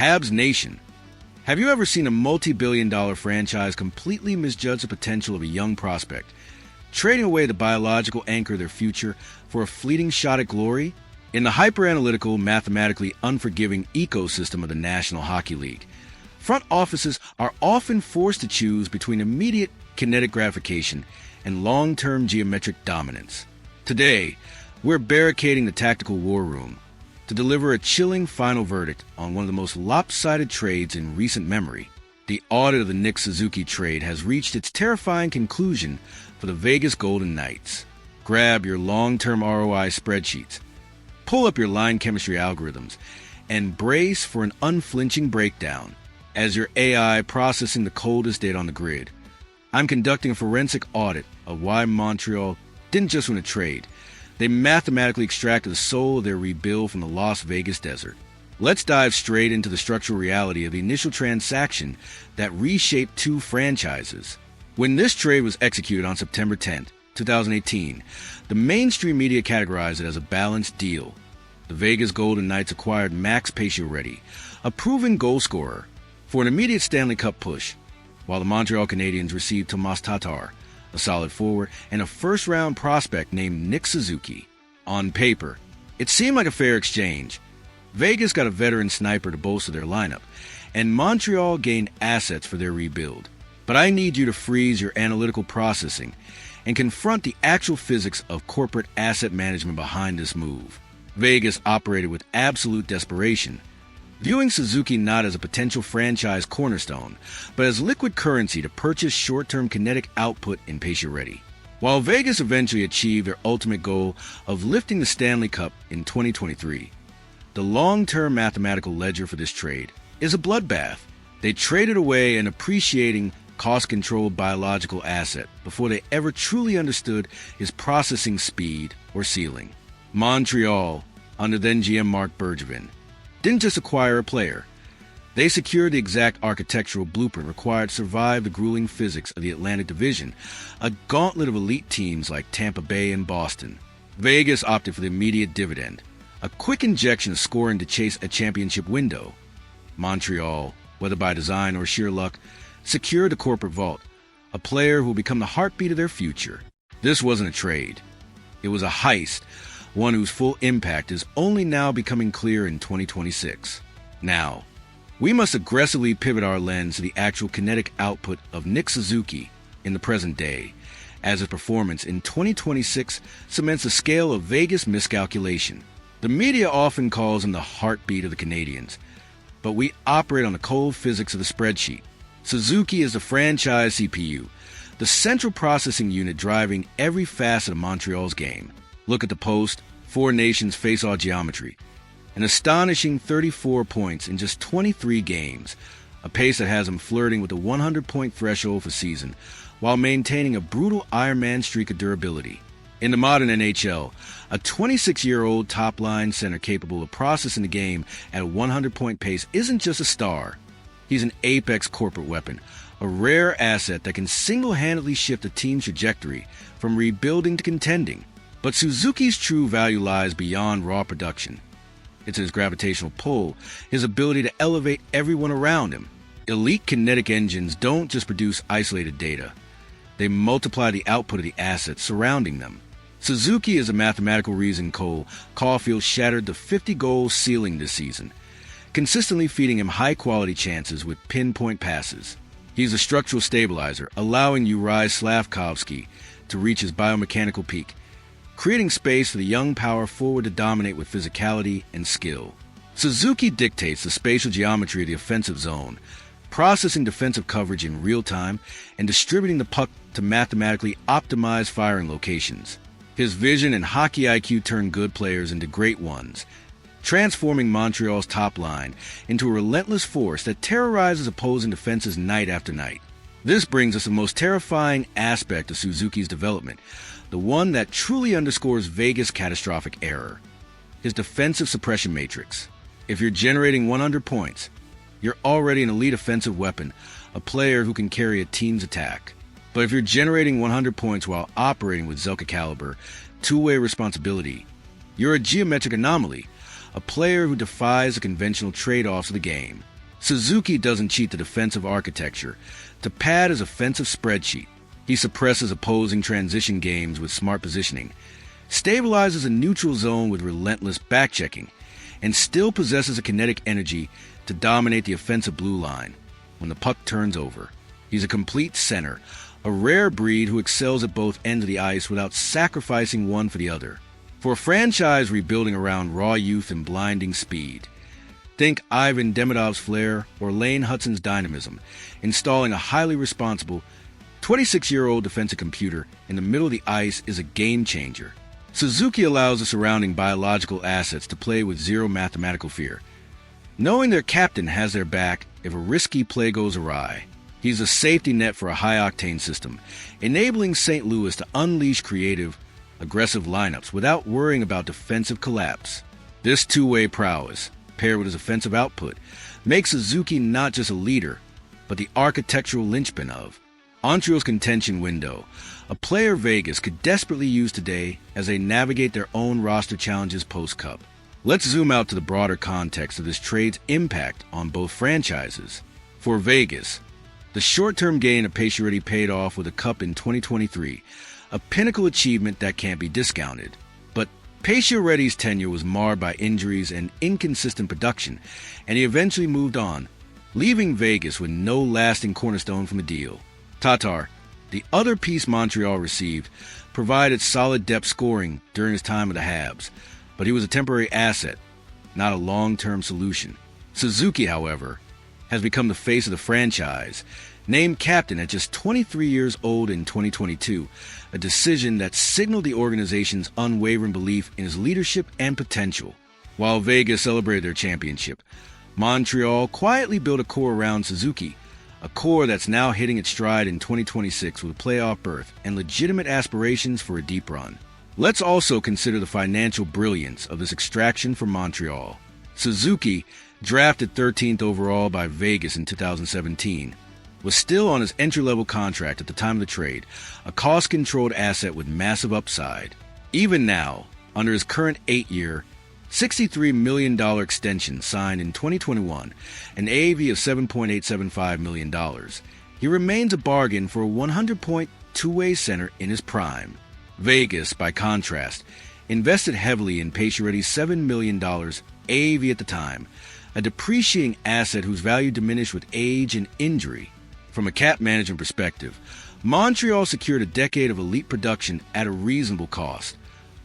Habs Nation. Have you ever seen a multi-billion-dollar franchise completely misjudge the potential of a young prospect, trading away the biological anchor of their future for a fleeting shot at glory? In the hyper-analytical, mathematically unforgiving ecosystem of the National Hockey League, front offices are often forced to choose between immediate kinetic gratification and long-term geometric dominance. Today, we're barricading the tactical war room to deliver a chilling final verdict on one of the most lopsided trades in recent memory. The audit of the Nick Suzuki trade has reached its terrifying conclusion for the Vegas Golden Knights. Grab your long-term ROI spreadsheets, pull up your line chemistry algorithms, and brace for an unflinching breakdown. As your AI processing the coldest data on the grid, I'm conducting a forensic audit of why Montreal didn't just win a trade. They mathematically extracted the soul of their rebuild from the Las Vegas desert. Let's dive straight into the structural reality of the initial transaction that reshaped two franchises. When this trade was executed on September 10, 2018, the mainstream media categorized it as a balanced deal. The Vegas Golden Knights acquired Max Pacioretty, a proven goal scorer, for an immediate Stanley Cup push, while the Montreal Canadiens received Tomas Tatar, a solid forward, and a first-round prospect named Nick Suzuki. On paper, it seemed like a fair exchange. Vegas got a veteran sniper to bolster their lineup, and Montreal gained assets for their rebuild. But I need you to freeze your analytical processing and confront the actual physics of corporate asset management behind this move. Vegas operated with absolute desperation, viewing Suzuki not as a potential franchise cornerstone, but as liquid currency to purchase short-term kinetic output in Pacioretty. While Vegas eventually achieved their ultimate goal of lifting the Stanley Cup in 2023, the long-term mathematical ledger for this trade is a bloodbath. They traded away an appreciating, cost-controlled biological asset before they ever truly understood his processing speed or ceiling. Montreal, under then GM Marc Bergevin, didn't just acquire a player. They secured the exact architectural blueprint required to survive the grueling physics of the Atlantic Division, a gauntlet of elite teams like Tampa Bay and Boston. Vegas opted for the immediate dividend, a quick injection of scoring to chase a championship window. Montreal, whether by design or sheer luck, secured the corporate vault, a player who will become the heartbeat of their future. This wasn't a trade. It was a heist, one whose full impact is only now becoming clear in 2026. Now, we must aggressively pivot our lens to the actual kinetic output of Nick Suzuki in the present day, as his performance in 2026 cements the scale of Vegas miscalculation. The media often calls him the heartbeat of the Canadiens, but we operate on the cold physics of the spreadsheet. Suzuki is the franchise CPU, the central processing unit driving every facet of Montreal's game. Look at the post, Four Nations face-off geometry. An astonishing 34 points in just 23 games, a pace that has him flirting with the 100-point threshold for season, while maintaining a brutal Iron Man streak of durability. In the modern NHL, a 26-year-old top-line center capable of processing the game at a 100-point pace isn't just a star. He's an apex corporate weapon, a rare asset that can single-handedly shift a team's trajectory from rebuilding to contending. But Suzuki's true value lies beyond raw production. It's his gravitational pull, his ability to elevate everyone around him. Elite kinetic engines don't just produce isolated data. They multiply the output of the assets surrounding them. Suzuki is a mathematical reason Cole Caulfield shattered the 50-goal ceiling this season, consistently feeding him high-quality chances with pinpoint passes. He's a structural stabilizer, allowing Uri Slavkovsky to reach his biomechanical peak, creating space for the young power forward to dominate with physicality and skill. Suzuki dictates the spatial geometry of the offensive zone, processing defensive coverage in real time and distributing the puck to mathematically optimize firing locations. His vision and hockey IQ turn good players into great ones, transforming Montreal's top line into a relentless force that terrorizes opposing defenses night after night. This brings us to the most terrifying aspect of Suzuki's development, the one that truly underscores Vegas' catastrophic error: his defensive suppression matrix. If you're generating 100 points, you're already an elite offensive weapon, a player who can carry a team's attack. But if you're generating 100 points while operating with Zelka caliber, two-way responsibility, you're a geometric anomaly, a player who defies the conventional trade-offs of the game. Suzuki doesn't cheat the defensive architecture to pad his offensive spreadsheet. He suppresses opposing transition games with smart positioning, stabilizes a neutral zone with relentless backchecking, and still possesses a kinetic energy to dominate the offensive blue line when the puck turns over. He's a complete center, a rare breed who excels at both ends of the ice without sacrificing one for the other. For a franchise rebuilding around raw youth and blinding speed, think Ivan Demidov's flair or Lane Hutson's dynamism. Installing a highly responsible 26-year-old defensive computer in the middle of the ice is a game changer. Suzuki allows the surrounding biological assets to play with zero mathematical fear, knowing their captain has their back if a risky play goes awry. He's a safety net for a high-octane system, enabling St. Louis to unleash creative, aggressive lineups without worrying about defensive collapse. This two-way prowess, paired with his offensive output, makes Suzuki not just a leader, but the architectural linchpin of Montreal's contention window, a player Vegas could desperately use today as they navigate their own roster challenges post-Cup. Let's zoom out to the broader context of this trade's impact on both franchises. For Vegas, the short-term gain of Pacioretty paid off with a Cup in 2023, a pinnacle achievement that can't be discounted. But Pacioretty's tenure was marred by injuries and inconsistent production, and he eventually moved on, leaving Vegas with no lasting cornerstone from the deal. Tatar, the other piece Montreal received, provided solid depth scoring during his time with the Habs, but he was a temporary asset, not a long-term solution. Suzuki, however, has become the face of the franchise, named captain at just 23 years old in 2022, a decision that signaled the organization's unwavering belief in his leadership and potential. While Vegas celebrated their championship, Montreal quietly built a core around Suzuki, a core that's now hitting its stride in 2026 with a playoff berth and legitimate aspirations for a deep run. Let's also consider the financial brilliance of this extraction from Montreal. Suzuki, drafted 13th overall by Vegas in 2017, was still on his entry-level contract at the time of the trade, a cost-controlled asset with massive upside. Even now, under his current 8-year, $63 million extension signed in 2021, an AAV of $7.875 million, he remains a bargain for a 100-point two-way center in his prime. Vegas, by contrast, invested heavily in Pacioretty's $7 million AAV at the time, a depreciating asset whose value diminished with age and injury. From a cap management perspective, Montreal secured a decade of elite production at a reasonable cost,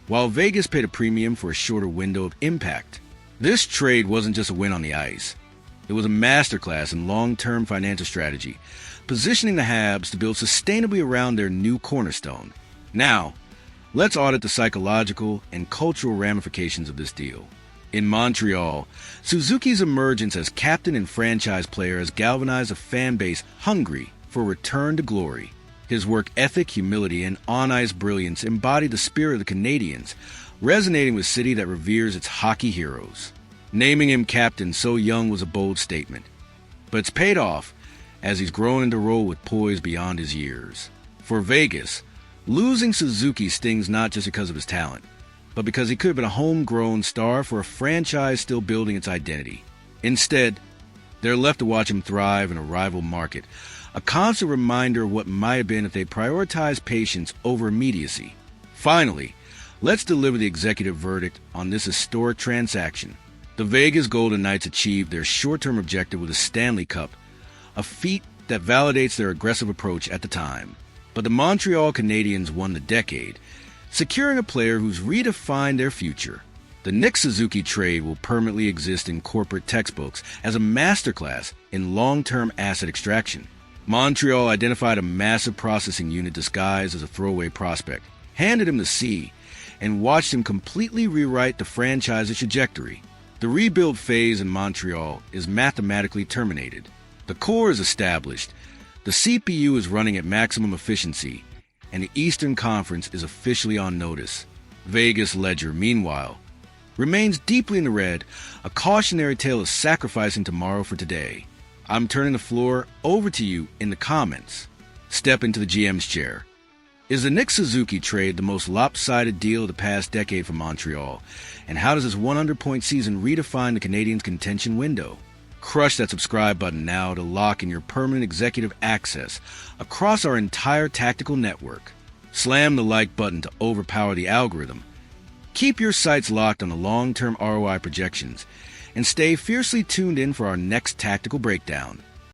while Vegas paid a premium for a shorter window of impact. This trade wasn't just a win on the ice. It was a masterclass in long-term financial strategy, positioning the Habs to build sustainably around their new cornerstone. Now, let's audit the psychological and cultural ramifications of this deal. In Montreal, Suzuki's emergence as captain and franchise player has galvanized a fan base hungry for a return to glory. His work ethic, humility, and on-ice brilliance embody the spirit of the Canadiens, resonating with a city that reveres its hockey heroes. Naming him captain so young was a bold statement, but it's paid off as he's grown into a role with poise beyond his years. For Vegas, losing Suzuki stings not just because of his talent, but because he could have been a homegrown star for a franchise still building its identity. Instead, they're left to watch him thrive in a rival market, a constant reminder of what might have been if they prioritized patience over immediacy. Finally, let's deliver the executive verdict on this historic transaction. The Vegas Golden Knights achieved their short-term objective with a Stanley Cup, a feat that validates their aggressive approach at the time. But the Montreal Canadiens won the decade, securing a player who's redefined their future. The Nick Suzuki trade will permanently exist in corporate textbooks as a masterclass in long-term asset extraction. Montreal identified a massive processing unit disguised as a throwaway prospect, handed him the C, and watched him completely rewrite the franchise's trajectory. The rebuild phase in Montreal is mathematically terminated. The core is established, the CPU is running at maximum efficiency, and the Eastern Conference is officially on notice. Vegas Ledger, meanwhile, remains deeply in the red, a cautionary tale of sacrificing tomorrow for today. I'm turning the floor over to you in the comments. Step into the GM's chair. Is the Nick Suzuki trade the most lopsided deal of the past decade for Montreal? And how does this 100-point season redefine the Canadiens' contention window? Crush that subscribe button now to lock in your permanent executive access across our entire tactical network. Slam the like button to overpower the algorithm. Keep your sights locked on the long-term ROI projections and stay fiercely tuned in for our next tactical breakdown.